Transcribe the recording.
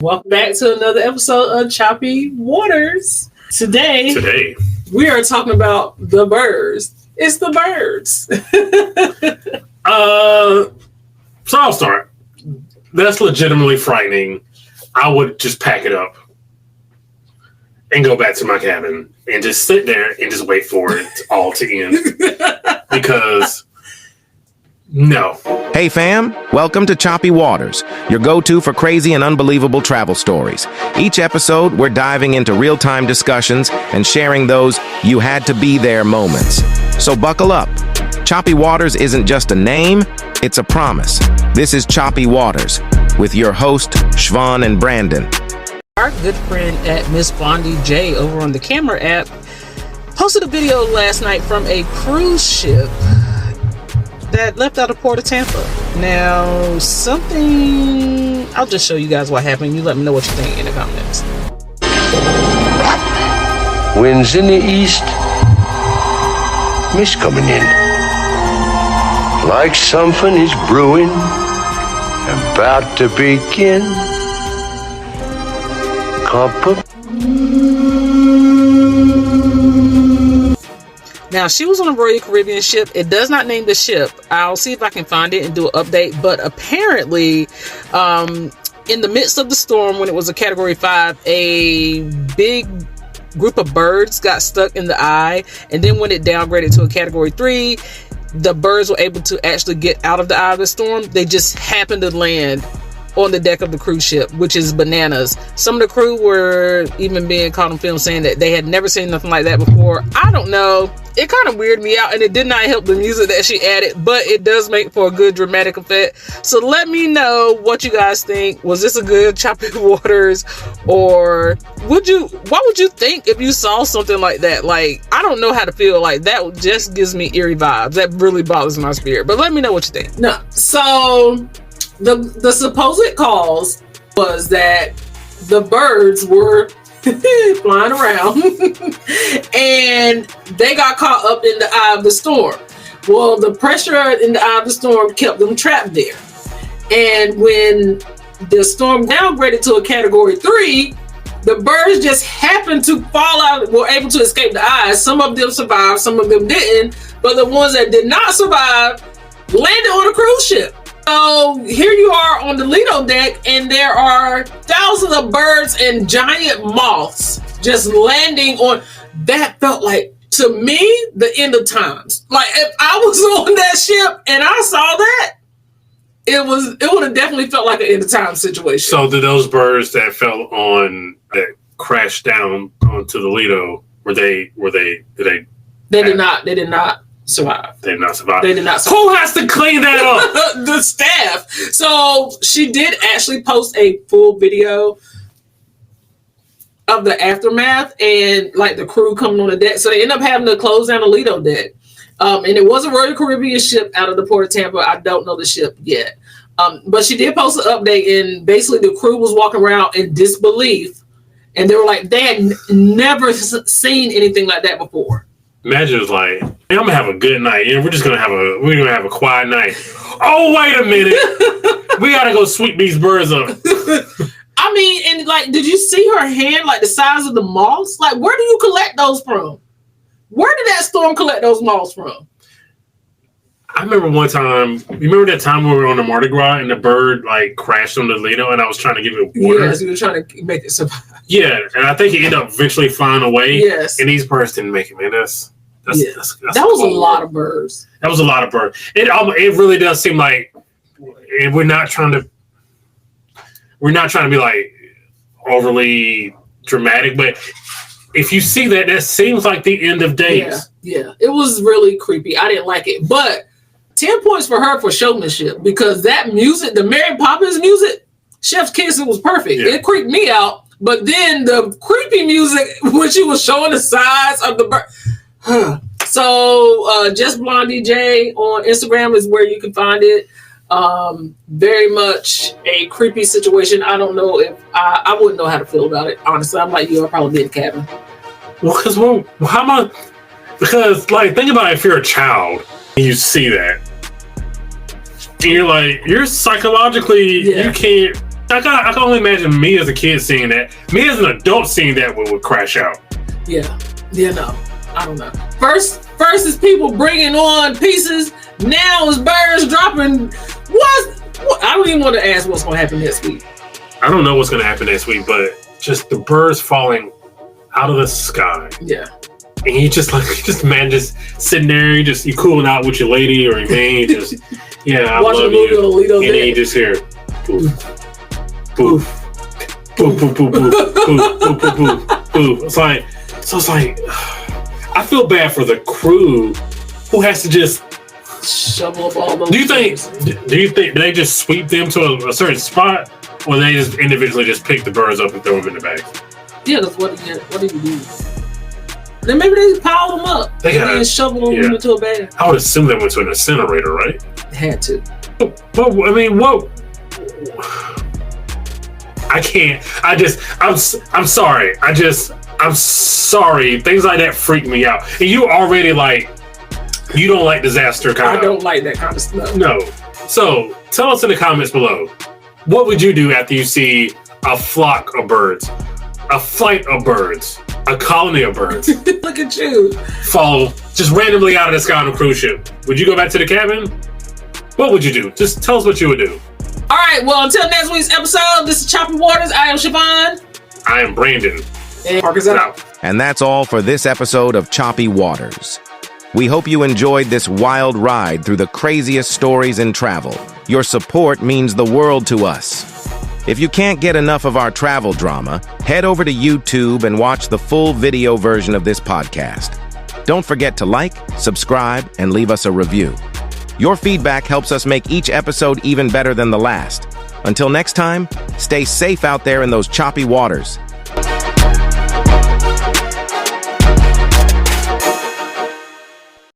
Welcome back to another episode of Choppy Waters. Today we are talking about the birds. It's the birds. So I'll start. That's legitimately frightening. I would just pack it up and go back to my cabin and just sit there and just wait for it all to end. Because no. Hey fam, welcome to Choppy Waters, your go-to for crazy and unbelievable travel stories. Each episode, we're diving into real-time discussions and sharing those you-had-to-be-there moments. So buckle up. Choppy Waters isn't just a name, it's a promise. This is Choppy Waters, with your host, Siobhan and Brandon. Our good friend at Miss Blondie J over on the camera app posted a video last night from a cruise ship that left out of Port of Tampa. Now, I'll just show you guys what happened. You let me know what you think in the comments. Winds in the east, mist coming in. Like something is brewing, about to begin. Cup of... Now, she was on a Royal Caribbean ship. It does not name the ship. I'll see if I can find it and do an update. But apparently, in the midst of the storm, when it was a Category 5, a big group of birds got stuck in the eye. And then when it downgraded to a Category 3, the birds were able to actually get out of the eye of the storm. They just happened to land on the deck of the cruise ship, which is bananas. Some of the crew were even being caught on film saying that they had never seen nothing like that before. I don't know. It kind of weirded me out, and it did not help the music that she added, but it does make for a good dramatic effect. So let me know what you guys think. Was this a good Choppy Waters, or what would you think if you saw something like that? Like, I don't know how to feel. Like, that just gives me eerie vibes. That really bothers my spirit. But let me know what you think. No, so the supposed cause was that the birds were flying around and they got caught up in the eye of the storm. Well, the pressure in the eye of the storm kept them trapped there. And when the storm downgraded to a Category 3, the birds just happened to fall out, were able to escape the eye. Some of them survived, some of them didn't. But the ones that did not survive landed on a cruise ship. So here you are on the Lido deck, and there are thousands of birds and giant moths just landing on. That felt like, to me, the end of times. Like, if I was on that ship and I saw that, it would have definitely felt like an end of time situation. So did those birds that fell on, that crashed down onto the Lido, They did not survive. They did not survive. They did not survive. Who has to clean that up? The staff. So she did actually post a full video of the aftermath and like the crew coming on the deck. So they end up having to close down the Lido deck. And it was a Royal Caribbean ship out of the Port of Tampa. I don't know the ship yet. But she did post an update, and basically the crew was walking around in disbelief. And they were like, they had never seen anything like that before. Imagine it's like, hey, I'm gonna have a good night, and we're gonna have a quiet night. Oh, wait a minute, we gotta go sweep these birds up. I mean, and like, did you see her hand, like the size of the moths? Like, where do you collect those from? Where did that storm collect those moths from? I remember one time. You remember that time we were on the Mardi Gras and the bird like crashed on the Lido, and I was trying to give it water. Yes, you were trying to make it survive. Yeah, and I think it ended up eventually flying away. Yes, and these birds didn't make it, man. That's that was a lot of birds. That was a lot of birds. It really does seem like we're not trying to be like overly dramatic, but if you see that seems like the end of days. Yeah, it was really creepy. I didn't like it, but 10 points for her for showmanship, because that music, the Mary Poppins music, Chef's Kiss, it was perfect. Yeah. It creeped me out, but then the creepy music when she was showing the size of the bird. So Just Blondie J on Instagram is where you can find it. Very much a creepy situation. I don't know if I wouldn't know how to feel about it. Honestly, I'm like you. I'll probably be in the cabin. Because like, think about it, if you're a child and you see that, and you're like, you're psychologically, you can't I can only imagine me as a kid seeing that. Me as an adult seeing that would crash out. Yeah, no, I don't know. First is people bringing on pieces. Now is birds dropping. What? I don't even want to ask what's going to happen next week. I don't know what's going to happen next week, but just the birds falling out of the sky. Yeah. And you just sitting there, you cooling out with your lady or your man, just I watching love the movie you. on Alito's And then you just hear poof, poof, poof, poof, poof, poof, poof, poof, poof, poof. It's like I feel bad for the crew who has to just shovel up all those. Do you think they just sweep them to a certain spot, or they just individually just pick the birds up and throw them in the bag? Yeah, that's what do you do? Then maybe they just pile them up. They gotta shovel them into a bag. I would assume they went to an incinerator, right? Had to. But I mean, what? I can't. I'm sorry. I'm sorry. Things like that freak me out. And you already you don't like disaster kind of. I don't like that kind of stuff. No. So tell us in the comments below, what would you do after you see a flock of birds, a flight of birds, a colony of birds Look at you. fall just randomly out of the sky on a cruise ship? Would you go back to the cabin? What would you do? Just tell us what you would do. All right. Well, until next week's episode, this is Choppy Waters. I am Siobhan. I am Brandon. And Parker's out. And that's all for this episode of Choppy Waters. We hope you enjoyed this wild ride through the craziest stories in travel. Your support means the world to us. If you can't get enough of our travel drama, head over to YouTube and watch the full video version of this podcast. Don't forget to like, subscribe, and leave us a review. Your feedback helps us make each episode even better than the last. Until next time, stay safe out there in those choppy waters.